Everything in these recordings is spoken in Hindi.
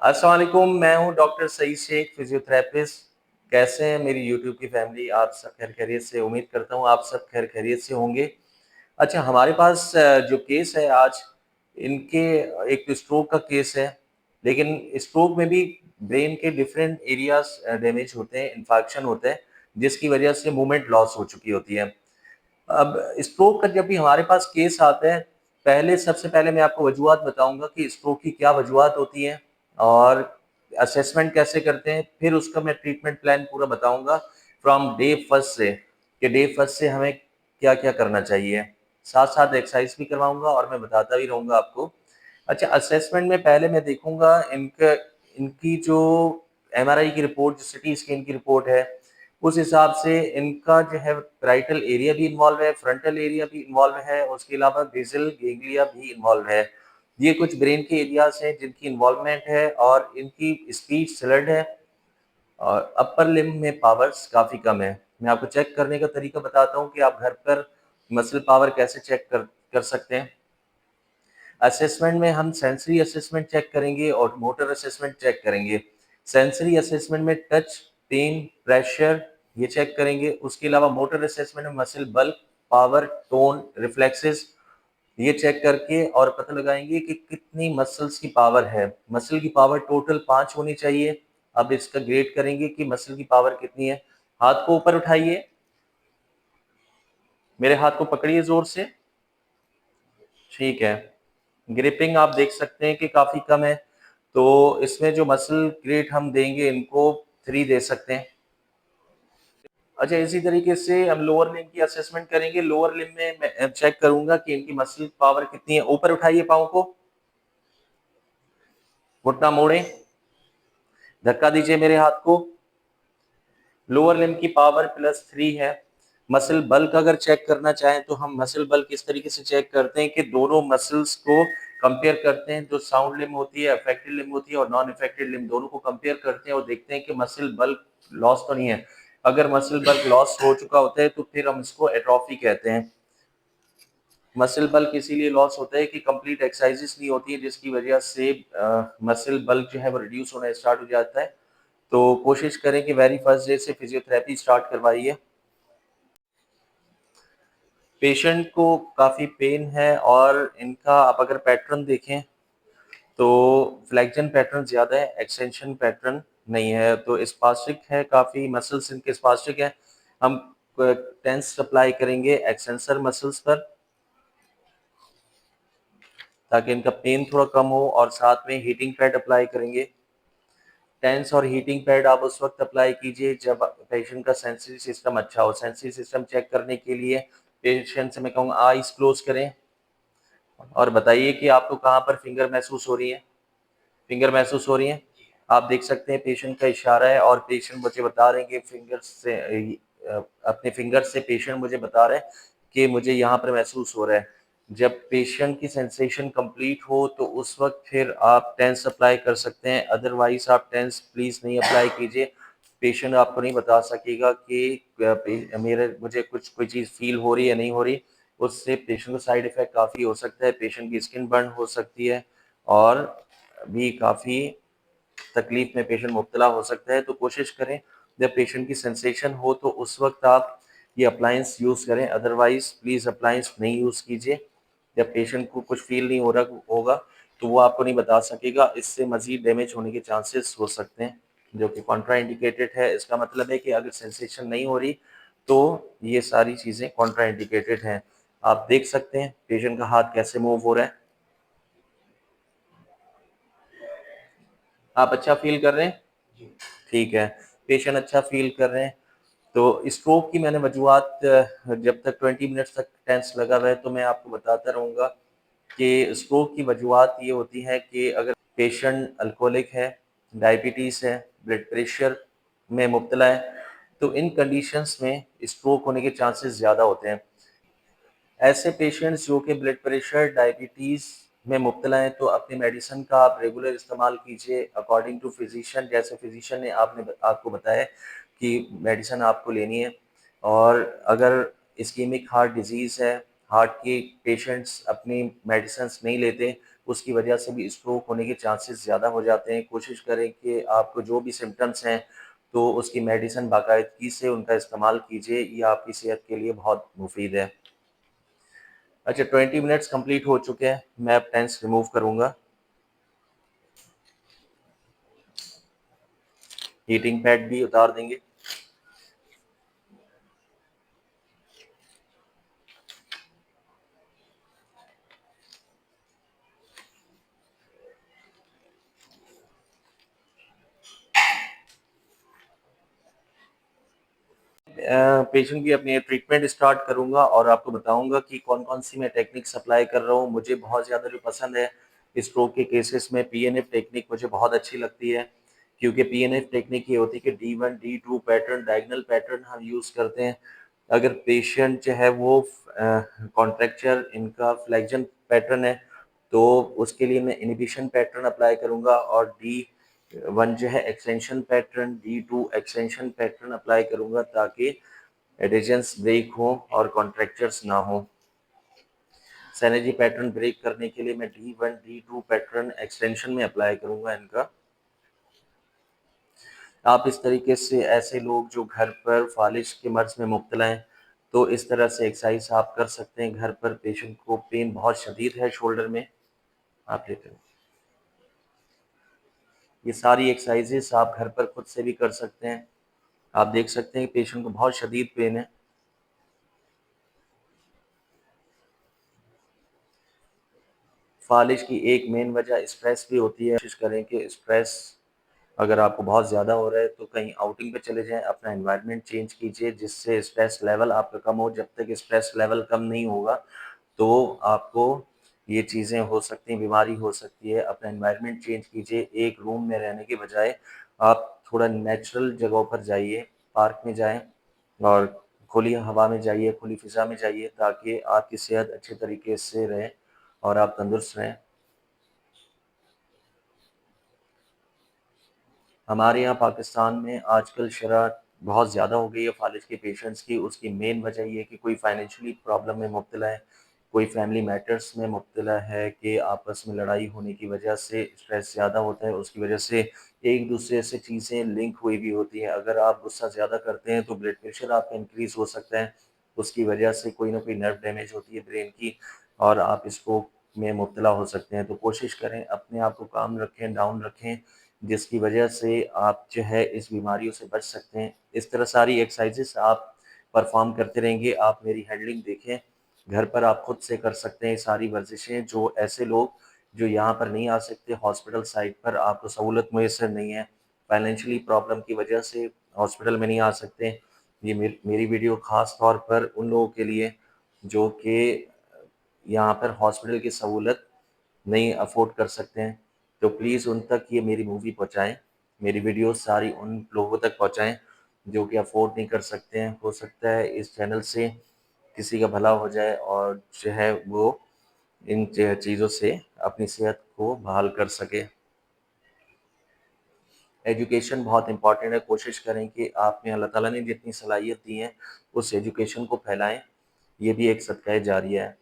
अस्सलाम वालेकुम, मैं हूँ डॉक्टर सईद शेख, फिजियोथेरेपिस्ट। कैसे हैं मेरी यूट्यूब की फैमिली? आप सब खैर-खैरियत से? उम्मीद करता हूँ आप सब खैर-खैरियत से होंगे। अच्छा, हमारे पास जो केस है आज, इनके एक तो स्ट्रोक का केस है, लेकिन स्ट्रोक में भी ब्रेन के डिफरेंट एरियाज़ डैमेज होते हैं, इन्फेक्शन होता है, जिसकी वजह से मूवमेंट लॉस हो चुकी होती है। अब स्ट्रोक का जब भी हमारे पास केस आता है, सबसे पहले मैं आपको वजूहात बताऊँगा कि स्ट्रोक की क्या वजूहात होती हैं और असेसमेंट कैसे करते हैं। फिर उसका मैं ट्रीटमेंट प्लान पूरा बताऊँगा फ्रॉम डे फर्स्ट से, कि डे फर्स्ट से हमें क्या-क्या करना चाहिए। साथ-साथ एक्सरसाइज भी करवाऊँगा और मैं बताता भी रहूँगा आपको। अच्छा, असेसमेंट में पहले मैं देखूँगा इनकी जो एमआरआई की रिपोर्ट, जो सिटी स्कैन की रिपोर्ट है, उस हिसाब से इनका जो है पैराइटल एरिया भी इन्वॉल्व है, फ्रंटल एरिया भी इन्वॉल्व है, उसके अलावा बेसल गैंग्लिया भी इन्वॉल्व है। ये कुछ ब्रेन के एरियाज़ हैं जिनकी इन्वॉल्वमेंट है और इनकी स्पीच स्लर्ड है और अपर लिम्ब में पावर्स काफ़ी कम है। मैं आपको चेक करने का तरीका बताता हूँ कि आप घर पर मसल पावर कैसे चेक कर सकते हैं। असेसमेंट में हम सेंसरी असेसमेंट चेक करेंगे और मोटर असेसमेंट चेक करेंगे। सेंसरी असेसमेंट में टच, पेन, प्रेशर ये चेक करेंगे। उसके अलावा मोटर असेसमेंट में muscle bulk, power, tone, reflexes ये चेक करके और पता लगाएँगे कि कितनी मसल्स की पावर है। मसल की पावर टोटल 5 होनी चाहिए। अब इसका ग्रेड करेंगे कि मसल की पावर कितनी है। हाथ को ऊपर उठाइए, मेरे हाथ को पकड़िए ज़ोर से। ठीक है। ग्रिपिंग आप देख सकते हैं कि काफ़ी कम है, तो इसमें जो मसल ग्रेड हम देंगे इनको 3 दे सकते हैं। अच्छा, इसी तरीके से हम लोअर लिम्ब की असेसमेंट करेंगे। लोअर लिम्ब में मैं चेक करूँगा कि इनकी मसल पावर कितनी है। ऊपर उठाइए पाँव को, घुटना मोड़ें, धक्का दीजिए मेरे हाथ को। लोअर लिम्ब की पावर +3 है। मसल बल्क अगर चेक करना चाहें तो हम मसल बल्क इस तरीके से चेक करते हैं कि दोनों मसल्स को कंपेयर करते हैं। जो साउंड लिम्ब होती है, अफेक्टेड लिम्ब होती है और नॉन अफेक्टेड लिम्ब, दोनों को कंपेयर करते हैं और देखते हैं कि मसल बल्क लॉस तो नहीं है। अगर मसल बल्क लॉस हो चुका होता है तो फिर हम इसको एट्रोफी कहते हैं। मसल बल्क इसीलिए लॉस होता है कि कंप्लीट एक्सरसाइजेस नहीं होती है, जिसकी वजह से मसल बल्क जो है वो रिड्यूस होना स्टार्ट हो जाता है। तो कोशिश करें कि वेरी फर्स्ट डे से फिजियोथेरेपी स्टार्ट करवाइए। पेशेंट को काफ़ी पेन है और इनका आप अगर पैटर्न देखें तो फ्लेक्जन पैटर्न ज़्यादा है, एक्सटेंशन पैटर्न नहीं है। तो स्पास्टिक है, काफ़ी मसल्स इनके स्पास्टिक हैं। हम टेंस अप्लाई करेंगे एक्सटेंसर मसल्स पर, ताकि इनका पेन थोड़ा कम हो, और साथ में हीटिंग पैड अप्लाई करेंगे। टेंस और हीटिंग पैड आप उस वक्त अप्लाई कीजिए जब पेशेंट का सेंसरी सिस्टम अच्छा हो। सेंसरी सिस्टम चेक करने के लिए पेशेंट से मैं कहूँगा आईज क्लोज करें और बताइए कि आपको कहाँ पर फिंगर महसूस हो रही है। फिंगर महसूस हो रही है, आप देख सकते हैं पेशेंट का इशारा है और पेशेंट मुझे बता रहे हैं कि अपने फिंगर से पेशेंट मुझे बता रहे हैं कि मुझे यहाँ पर महसूस हो रहा है। जब पेशेंट की सेंसेशन कंप्लीट हो तो उस वक्त फिर आप टेंस अप्लाई कर सकते हैं, अदरवाइज आप टेंस प्लीज़ नहीं अप्लाई कीजिए। पेशेंट आपको नहीं बता सकेगा कि मेरे मुझे कुछ कोई चीज़ फील हो रही है, नहीं हो रही। उससे पेशेंट को साइड इफ़ेक्ट काफ़ी हो सकता है, पेशेंट की स्किन बर्न हो सकती है और भी काफ़ी तकलीफ में पेशेंट मुब्तला हो सकता है। तो कोशिश करें जब पेशेंट की सेंसेशन हो तो उस वक्त आप ये अप्लायंस यूज़ करें, अदरवाइज प्लीज़ अप्लायंस नहीं यूज़ कीजिए। जब पेशेंट को कुछ फील नहीं हो रहा होगा तो वो आपको नहीं बता सकेगा, इससे मज़ीद डैमेज होने के चांसेस हो सकते हैं, जो कि कॉन्ट्रा इंडिकेटेड है। इसका मतलब है कि अगर सेंसेशन नहीं हो रही तो ये सारी चीज़ें कॉन्ट्रा इंडिकेटेड हैं। आप देख सकते हैं पेशेंट का हाथ कैसे मूव हो रहा है। आप अच्छा फ़ील कर रहे हैं? ठीक है, पेशेंट अच्छा फ़ील कर रहे हैं। तो स्ट्रोक की मैंने वजूहात जब तक 20 मिनट्स तक टेंस लगा रहे तो मैं आपको बताता रहूँगा कि स्ट्रोक की वजूहात ये होती हैं कि अगर पेशेंट अल्कोहलिक है, डायबिटीज़ है, ब्लड प्रेशर में मुब्तला है, तो इन कंडीशंस में स्ट्रोक होने के चांसेस ज़्यादा होते हैं। ऐसे पेशेंट्स जो कि ब्लड प्रेशर, डायबिटीज़ में मुब्तला हैं, तो अपनी मेडिसिन का आप रेगुलर इस्तेमाल कीजिए अकॉर्डिंग टू फिज़िशियन, जैसे फिज़िशियन ने आपको बताया कि मेडिसिन आपको लेनी है। और अगर इस्केमिक हार्ट डिज़ीज़ है, हार्ट के पेशेंट्स अपनी मेडिसिन्स नहीं लेते, उसकी वजह से भी स्ट्रोक होने के चांसेस ज़्यादा हो जाते हैं। कोशिश करें कि आपको जो भी सिम्पटम्स हैं, तो उसकी मेडिसिन बाकायदगी से उनका इस्तेमाल कीजिए, ये आपकी सेहत के लिए बहुत मुफ़ीद है। अच्छा, 20 मिनट्स कंप्लीट हो चुके हैं, मैं अब टेंस रिमूव करूँगा। हीटिंग पैड भी उतार देंगे। पेशेंट की अपनी ट्रीटमेंट स्टार्ट करूँगा और आपको बताऊँगा कि कौन-कौन सी मैं टेक्निक्स अप्लाई कर रहा हूँ। मुझे बहुत ज़्यादा जो पसंद है स्ट्रोक के केसेस में पीएनएफ टेक्निक मुझे बहुत अच्छी लगती है, क्योंकि पीएनएफ टेक्निक ये होती है कि डी1, डी2 पैटर्न, डायगोनल पैटर्न हम यूज़ करते हैं। अगर पेशेंट जो है वो कॉन्ट्रैक्चर इनका फ्लेक्शन पैटर्न है, तो उसके लिए मैं इन्हिबिशन पैटर्न अप्लाई करूँगा और डी1 जो है extension pattern, D two extension pattern apply करूँगा ताकि एडिशंस ब्रेक हो और कॉन्ट्रैक्चर्स ना हो। सिनर्जी पैटर्न ब्रेक करने के लिए मैं डी1, डी2 पैटर्न एक्सटेंशन में अप्लाई करूँगा इनका। आप इस तरीके से ऐसे लोग जो घर पर फ़ालिज के मर्ज़ में मुब्तला हैं, तो इस तरह से एक्सरसाइज़ आप कर सकते हैं घर पर। पेशेंट को पेन बहुत शदीद है शोल्डर में, आप लेते हैं। ये सारी एक्सरसाइज़ेज़ आप घर पर खुद से भी कर सकते हैं। आप देख सकते हैं कि पेशेंट को बहुत शदीद पेन है। फ़ालिज की एक मेन वजह स्ट्रेस भी होती है। कोशिश करें कि स्ट्रेस अगर आपको बहुत ज़्यादा हो रहा है तो कहीं आउटिंग पे चले जाएँ, अपना एनवायरनमेंट चेंज कीजिए जिससे स्ट्रेस लेवल आपका कम हो। जब तक स्ट्रेस लेवल कम नहीं होगा, तो आपको ये चीज़ें हो सकती हैं, बीमारी हो सकती है। अपना एनवायरनमेंट चेंज कीजिए, एक रूम में रहने के बजाय आप थोड़ा नेचुरल जगहों पर जाइए, पार्क में जाएँ और खुली हवा में जाइए, खुली फ़िज़ा में जाइए ताकि आपकी सेहत अच्छे तरीके से रहे और आप तंदुरुस्त रहें। हमारे यहाँ पाकिस्तान में आजकल शरह बहुत ज़्यादा हो गई है फ़ालिज के पेशेंट्स की। उसकी मेन वजह ये है कि कोई फ़ाइनेंशियली प्रॉब्लम में मुब्तला है, कोई फैमिली मैटर्स में मुब्तला है कि आपस में लड़ाई होने की वजह से स्ट्रेस ज़्यादा होता है, उसकी वजह से एक-दूसरे से चीज़ें लिंक हुई भी होती हैं। अगर आप गुस्सा ज़्यादा करते हैं तो ब्लड प्रेशर आपका इंक्रीज़ हो सकता है, उसकी वजह से कोई ना कोई नर्व डैमेज होती है ब्रेन की और आप स्ट्रोक में मुब्तला हो सकते हैं। तो कोशिश करें अपने आप को काम रखें, डाउन रखें, जिसकी वजह से आप जो है इस बीमारियों से बच सकते हैं। इस तरह सारी एक्सरसाइज़ेज़ आप परफ़ॉर्म करते रहेंगे, आप मेरी हैंडलिंग देखें, घर पर आप खुद से कर सकते हैं ये सारी वर्जिशें। जो ऐसे लोग जो यहाँ पर नहीं आ सकते, हॉस्पिटल साइट पर आपको सहूलत मुयस्सर नहीं है, फाइनेंशियली प्रॉब्लम की वजह से हॉस्पिटल में नहीं आ सकते, ये मेरी वीडियो ख़ास तौर पर उन लोगों के लिए जो कि यहाँ पर हॉस्पिटल की सहूलत नहीं अफ़ोर्ड कर सकते हैं, तो प्लीज़ उन तक ये मेरी मूवी पहुँचाएँ, मेरी वीडियोज़ सारी उन लोगों तक पहुँचाएँ, जो कि अफ़ोर्ड नहीं कर सकते हैं। हो सकता है इस चैनल से किसी का भला हो जाए और जो है वो इन चीज़ों से अपनी सेहत को बहाल कर सके। एजुकेशन बहुत इम्पोर्टेंट है, कोशिश करें कि आप में अल्लाह ताला ने जितनी सलाहियत दी है, उस एजुकेशन को फैलाएँ, ये भी एक सदक़ाए जारिया है।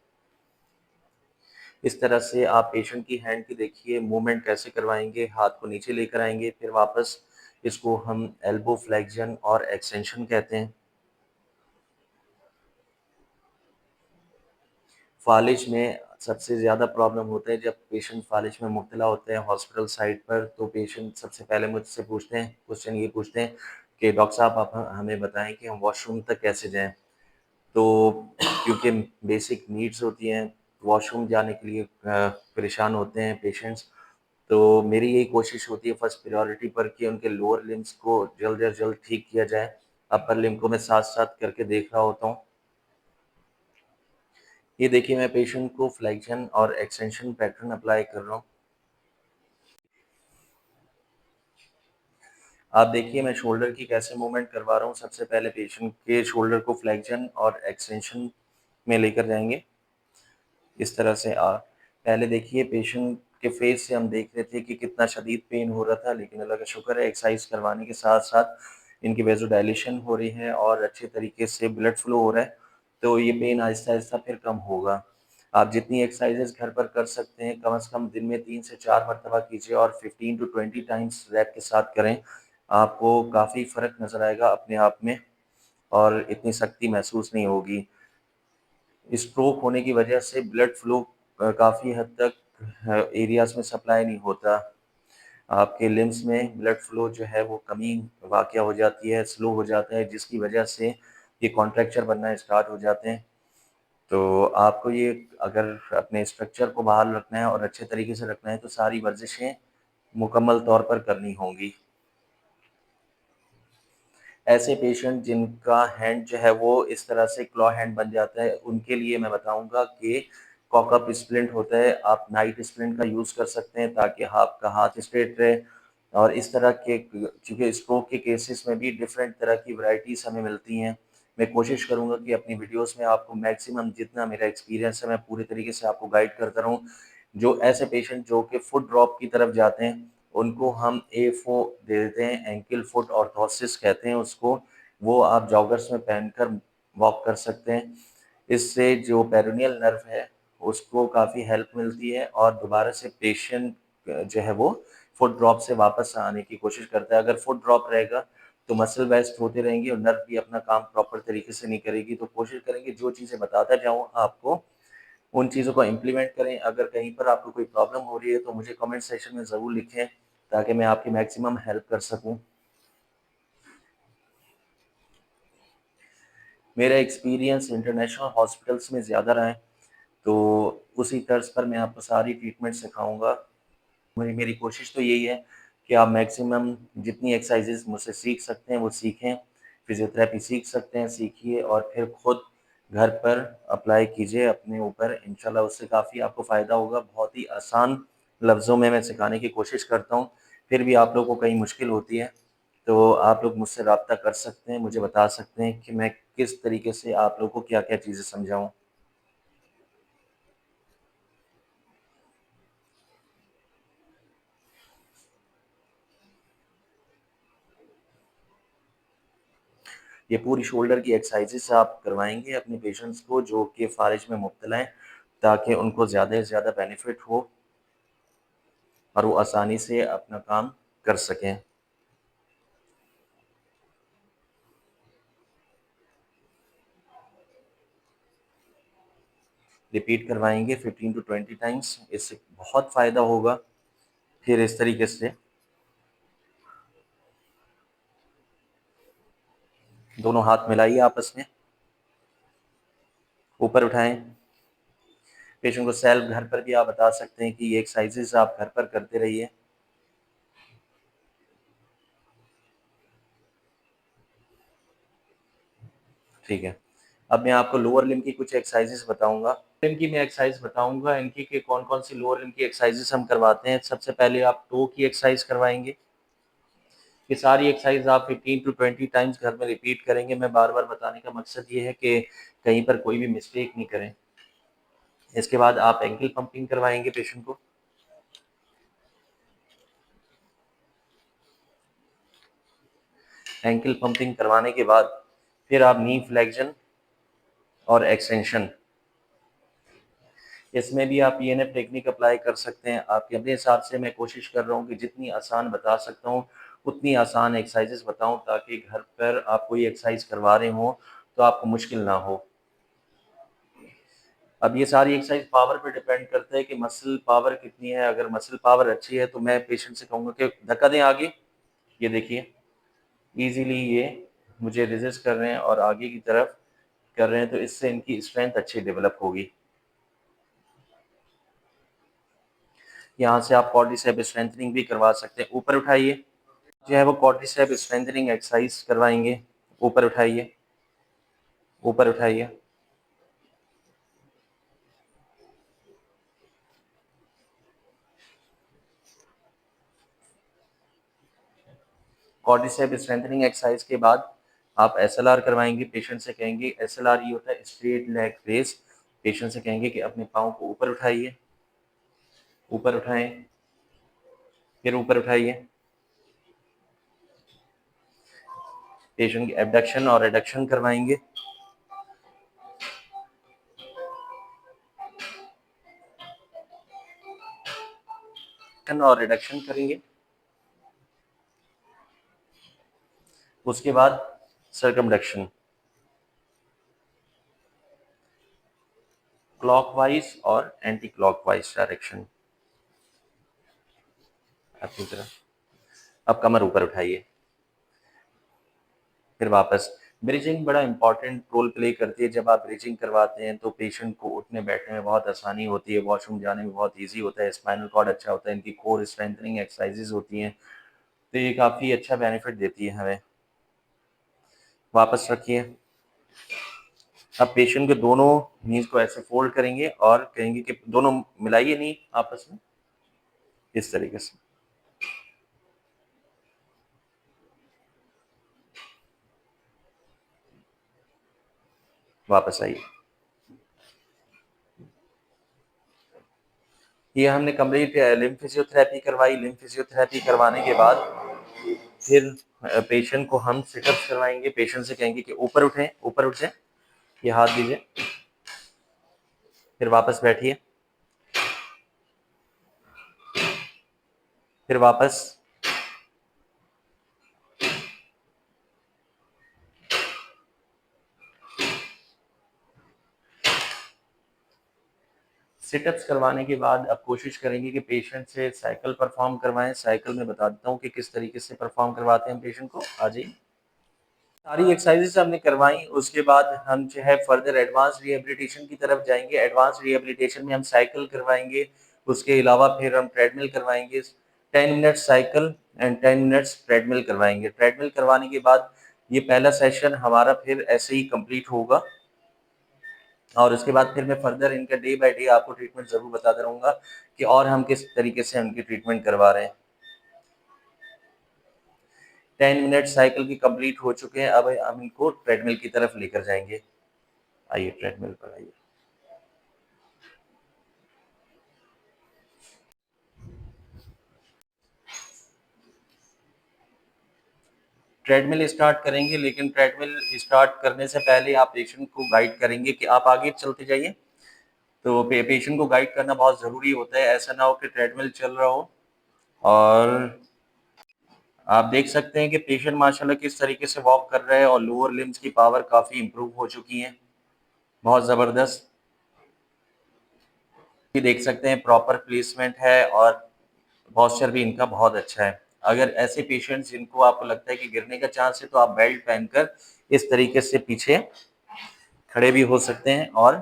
इस तरह से आप पेशेंट की हैंड की देखिए मूवमेंट कैसे करवाएँगे, हाथ को नीचे लेकर आएँगे, फिर वापस इसको हम एल्बो फ्लेक्शन और एक्सटेंशन कहते हैं। फ़ालिज में सबसे ज़्यादा प्रॉब्लम होता है जब पेशेंट फ़ालिज में मुब्तला होते हैं हॉस्पिटल साइट पर, तो पेशेंट सबसे पहले मुझसे पूछते हैं क्वेश्चन ये पूछते हैं कि डॉक्टर साहब आप हमें बताएँ कि हम वॉशरूम तक कैसे जाएँ? तो क्योंकि बेसिक नीड्स होती हैं, वॉशरूम जाने के लिए परेशान होते हैं पेशेंट्स, तो मेरी यही कोशिश होती है फर्स्ट प्रायोरिटी पर कि उनके लोअर लिम्ब्स को जल्द से जल्द ठीक किया जाए। अपर लिम्ब को मैं साथ-साथ करके देख रहा होता हूँ। ये देखिए मैं पेशेंट को फ्लेक्शन और एक्सटेंशन पैटर्न अप्लाई कर रहा हूँ। आप देखिए मैं शोल्डर की कैसे मूवमेंट करवा रहा हूँ। सबसे पहले पेशेंट के शोल्डर को फ्लेक्शन और एक्सटेंशन में लेकर जाएँगे। इस तरह से पहले देखिए पेशेंट के फेस से हम देख रहे थे कि कितना शदीद पेन हो रहा था, लेकिन अल्लाह का शुक्र है एक्सरसाइज करवाने के साथ-साथ इनकी वैसोडायलेशन हो रही है और अच्छे तरीके से ब्लड फ्लो हो रहा है, तो ये पेन आहिस्ता-आहिस्ता फिर कम होगा। आप जितनी एक्सरसाइज़ेज़ घर पर कर सकते हैं, कम से कम दिन में 3 से 4 मर्तबा कीजिए और 15 टू 20 टाइम्स रैप के साथ करें। आपको काफ़ी फ़र्क नज़र आएगा अपने आप में और इतनी सख्ती महसूस नहीं होगी। स्ट्रोक होने की वजह से ब्लड फ्लो काफ़ी हद तक एरियाज़ में सप्लाई नहीं होता। आपके लिम्स में ब्लड फ्लो जो है वो कमी वाक़या हो जाती है, स्लो हो जाता है, जिसकी वजह से ये कॉन्ट्रैक्चर बनना स्टार्ट हो जाते हैं। तो आपको ये अगर अपने स्ट्रक्चर को बहाल रखना है और अच्छे तरीके से रखना है तो सारी वर्ज़िशें मुकम्मल तौर पर करनी होंगी। ऐसे पेशेंट जिनका हैंड जो है वो इस तरह से क्लॉ हैंड बन जाता है, उनके लिए मैं बताऊँगा कि कॉकअप स्प्लिंट होता है, आप नाइट स्प्लिंट का यूज़ कर सकते हैं ताकि आपका हाथ स्ट्रेट रहे और इस तरह के चूँकि स्ट्रोक के केसेस में भी डिफरेंट तरह की वैराइटीज़ हमें मिलती हैं। मैं कोशिश करूँगा कि अपनी वीडियोज़ में आपको मैक्सिमम जितना मेरा एक्सपीरियंस है, मैं पूरे तरीके से आपको गाइड करता रहूँ। जो ऐसे पेशेंट जो कि फुट ड्रॉप की तरफ जाते हैं, उनको हम एफओ दे देते हैं, एंकल फुट ऑर्थोसिस कहते हैं उसको। वो आप जॉगर्स में पहनकर वॉक कर सकते हैं। इससे जो पेरोनियल नर्व है, उसको काफ़ी हेल्प मिलती है और दोबारा से पेशेंट जो है वो फुट ड्रॉप से वापस आने की कोशिश करता है। अगर फुट ड्रॉप रहेगा, तो मसल वेस्ट होते रहेंगे और नर्व भी अपना काम प्रॉपर तरीके से नहीं करेगी। तो कोशिश करेंगे जो चीज़ें बताता जाऊँ आपको, उन चीज़ों को इम्प्लीमेंट करें। अगर कहीं पर आपको कोई प्रॉब्लम हो रही है, तो मुझे कमेंट सेक्शन में ज़रूर लिखें, ताकि मैं आपकी मैक्सिमम हेल्प कर सकूँ। मेरा एक्सपीरियंस इंटरनेशनल हॉस्पिटल्स में ज़्यादा रहा है, तो उसी तर्ज पर मैं आपको सारी ट्रीटमेंट सिखाऊँगा। मेरी कोशिश तो यही है कि आप मैक्सिमम जितनी एक्सरसाइज़ेज़ मुझसे सीख सकते हैं, वो सीखें। फिज़ियोथेरेपी सीख सकते हैं, सीखिए और फिर खुद घर पर अप्लाई कीजिए अपने ऊपर। इंशाल्लाह उससे काफ़ी आपको फ़ायदा होगा। बहुत ही आसान लफ्ज़ों में मैं सिखाने की कोशिश करता हूँ। फिर भी आप लोगों को कहीं मुश्किल होती है, तो आप लोग मुझसे राब्ता कर सकते हैं, मुझे बता सकते हैं कि मैं किस तरीके से आप लोगों को क्या-क्या चीज़ें समझाऊँ। ये पूरी शोल्डर की एक्सरसाइज़ेज़ आप करवाएँगे अपने पेशेंट्स को जो कि फ़ालिज में मुब्तला हैं, ताकि उनको ज़्यादा से ज़्यादा बेनिफिट हो और वो आसानी से अपना काम कर सकें। रिपीट करवाएँगे 15 टू 20 टाइम्स, इससे बहुत फ़ायदा होगा। फिर इस तरीके से दोनों हाथ मिलाइए आपस में, ऊपर उठाएँ। पेशेंट को सेल्फ घर पर भी आप बता सकते हैं कि ये एक्सरसाइज़ेज़ आप घर पर करते रहिए। ठीक है। अब मैं आपको लोअर लिम्ब की कुछ एक्सरसाइज़ेज़ बताऊँगा। लिम्ब की मैं एक्सरसाइज़ बताऊँगा, इनकी कि कौन-कौन सी लोअर लिम्ब की एक्सरसाइज़ेज़ हम करवाते हैं। सबसे पहले आप टो की एक्सरसाइज़ करवाएँगे। ये सारी एक्सरसाइज़ आप 15 टू 20 टाइम्स घर में रिपीट करेंगे। मैं बार-बार बताने का मकसद ये है कि कहीं पर कोई भी मिस्टेक नहीं करें। इसके बाद आप एंकल पंपिंग करवाएँगे पेशेंट को। एंकल पंपिंग करवाने के बाद फिर आप नी फ्लेक्शन और एक्सटेंशन, इसमें भी आप ईएनएफ टेक्निक अप्लाई कर सकते हैं। आपके अपने हिसाब से मैं कोशिश कर रहा हूँ कि जितनी आसान बता सकता हूँ, उतनी आसान एक्सरसाइज़ेज़ बताऊँ ताकि घर पर आप कोई एक्सरसाइज़ करवा रहे हों, तो आपको मुश्किल ना हो। अब ये सारी एक्सरसाइज़ पावर पे डिपेंड करता है कि मसल पावर कितनी है। अगर मसल पावर अच्छी है, तो मैं पेशेंट से कहूँगा कि धक्का दें आगे। ये देखिए, ईज़िली ये मुझे रेज़िस्ट कर रहे हैं और आगे की तरफ कर रहे हैं, तो इससे इनकी स्ट्रेंथ अच्छी डेवलप होगी। यहाँ से आप क्वाड्रिसेप स्ट्रेंथनिंग भी करवा सकते हैं। ऊपर उठाइए, जो है वो क्वाड्रिसेप स्ट्रेंथनिंग एक्सरसाइज करवाएँगे। ऊपर उठाइए, ऊपर उठाइए। क्वाड्रिसेप स्ट्रेंथनिंग एक्सरसाइज के बाद आप एसएलआर करवाएँगे। पेशेंट से कहेंगे एसएलआर ये होता है स्ट्रेट लेग रेज़। पेशेंट से कहेंगे कि अपने पाँव को ऊपर उठाइए, ऊपर उठाएँ, फिर ऊपर उठाइए। पेशेंट की एबडक्शन और एडक्शन करवाएँगे। एक्सटेंशन और रिडक्शन करेंगे। उसके बाद सर्कमडक्शन, क्लॉकवाइज और एंटी क्लॉकवाइज डायरेक्शन अपनी तरफ। अब कमर ऊपर उठाइए, फिर वापस। ब्रिजिंग बड़ा इंपॉर्टेंट रोल प्ले करती है। जब आप ब्रिजिंग करवाते हैं तो पेशेंट को उठने बैठने में बहुत आसानी होती है, वॉशरूम जाने में बहुत ईजी होता है, स्पाइनल कॉर्ड अच्छा होता है, इनकी कोर स्ट्रेंथनिंग एक्सरसाइजेज होती हैं, तो ये काफ़ी अच्छा बेनिफिट देती है हमें। वापस रखिए। अब पेशेंट के दोनों नीज को ऐसे फोल्ड करेंगे और कहेंगे कि दोनों मिलाइए नी आपस में, इस तरीके से। वापस आइए। ये हमने कंप्लीट लिम्फ फिजियोथेरेपी करवाई। लिम्फ फिजियोथेरेपी करवाने के बाद फिर पेशेंट को हम सिटअप्स करवाएंगे। पेशेंट से कहेंगे कि ऊपर उठें, ऊपर उठ जाए, ये हाथ दीजिए, फिर वापस बैठिए, फिर वापस। सिटअप्स करवाने के बाद अब कोशिश करेंगे कि पेशेंट से साइकिल परफॉर्म करवाएं। साइकिल में बता देता हूँ कि किस तरीके से परफॉर्म करवाते हैं पेशेंट को। आ जाइए। सारी एक्सरसाइजेस हमने करवाई। उसके बाद हम जो है फर्दर एडवांस रिहेबिलिटेशन की तरफ जाएंगे। एडवांस रिहेबिलिटेशन में हम साइकिल करवाएंगे, उसके अलावा फिर हम ट्रेडमिल करवाएंगे। 10 minutes cycle and 10 minutes treadmill करवाएंगे। ट्रेडमिल करवाने के बाद ये पहला सेशन हमारा फिर ऐसे ही कंप्लीट होगा, और उसके बाद फिर मैं फर्दर इनका डे बाय डे आपको ट्रीटमेंट जरूर बताता रहूँगा कि और हम किस तरीके से उनकी ट्रीटमेंट करवा रहे हैं। 10 मिनट साइकिल की कंप्लीट हो चुके हैं। अब हम इनको ट्रेडमिल की तरफ लेकर जाएंगे। आइए ट्रेडमिल पर आइए। ट्रेडमिल स्टार्ट करेंगे, लेकिन ट्रेडमिल स्टार्ट करने से पहले आप पेशेंट को गाइड करेंगे कि आप आगे चलते जाइए। तो पेशेंट को गाइड करना बहुत ज़रूरी होता है। ऐसा ना हो कि ट्रेडमिल चल रहा हो और आप देख सकते हैं कि पेशेंट माशाल्लाह किस तरीके से वॉक कर रहे हैं और लोअर लिम्स की पावर काफ़ी इंप्रूव हो चुकी है, बहुत ज़बरदस्त। ये देख सकते हैं प्रॉपर प्लेसमेंट है और पॉस्चर भी इनका बहुत अच्छा है। अगर ऐसे पेशेंट्स जिनको आपको लगता है कि गिरने का चांस है तो आप बेल्ट पहनकर इस तरीके से पीछे खड़े भी हो सकते हैं और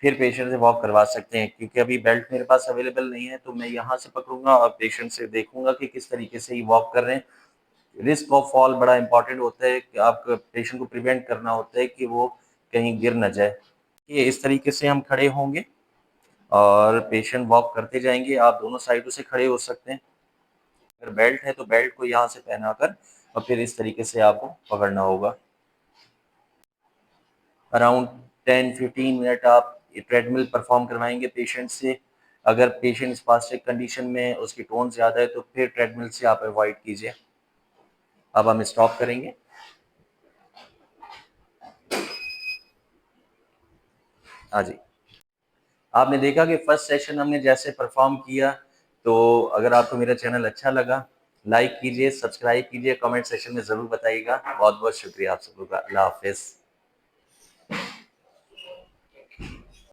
फिर पेशेंट से वॉक करवा सकते हैं। क्योंकि अभी बेल्ट मेरे पास अवेलेबल नहीं है, तो मैं यहाँ से पकड़ूंगा और पेशेंट से देखूंगा कि किस तरीके से ये वॉक कर रहे हैं। रिस्क ऑफ फॉल बड़ा इंपॉर्टेंट होता है कि आप पेशेंट को प्रिवेंट करना होता है कि वो कहीं गिर ना जाए। ये इस तरीके से हम खड़े होंगे और पेशेंट वॉक करते जाएंगे। आप दोनों साइडों से खड़े हो सकते हैं। अगर बेल्ट है तो बेल्ट को यहाँ से पहनाकर और फिर इस तरीके से आपको पकड़ना होगा। अराउंड 10-15 मिनट आप ट्रेडमिल परफॉर्म करवाएंगे पेशेंट से। अगर पेशेंट स्पास्टिक कंडीशन में, उसकी टोन ज़्यादा है, तो फिर ट्रेडमिल से आप अवॉइड कीजिए। अब हम स्टॉप करेंगे। हाँ जी। आपने देखा कि फर्स्ट सेशन हमने जैसे परफॉर्म किया। तो अगर आपको मेरा चैनल अच्छा लगा, लाइक कीजिए, सब्सक्राइब कीजिए, कमेंट सेक्शन में ज़रूर बताइएगा। बहुत बहुत शुक्रिया आप सबका। अल्लाह हाफिज़।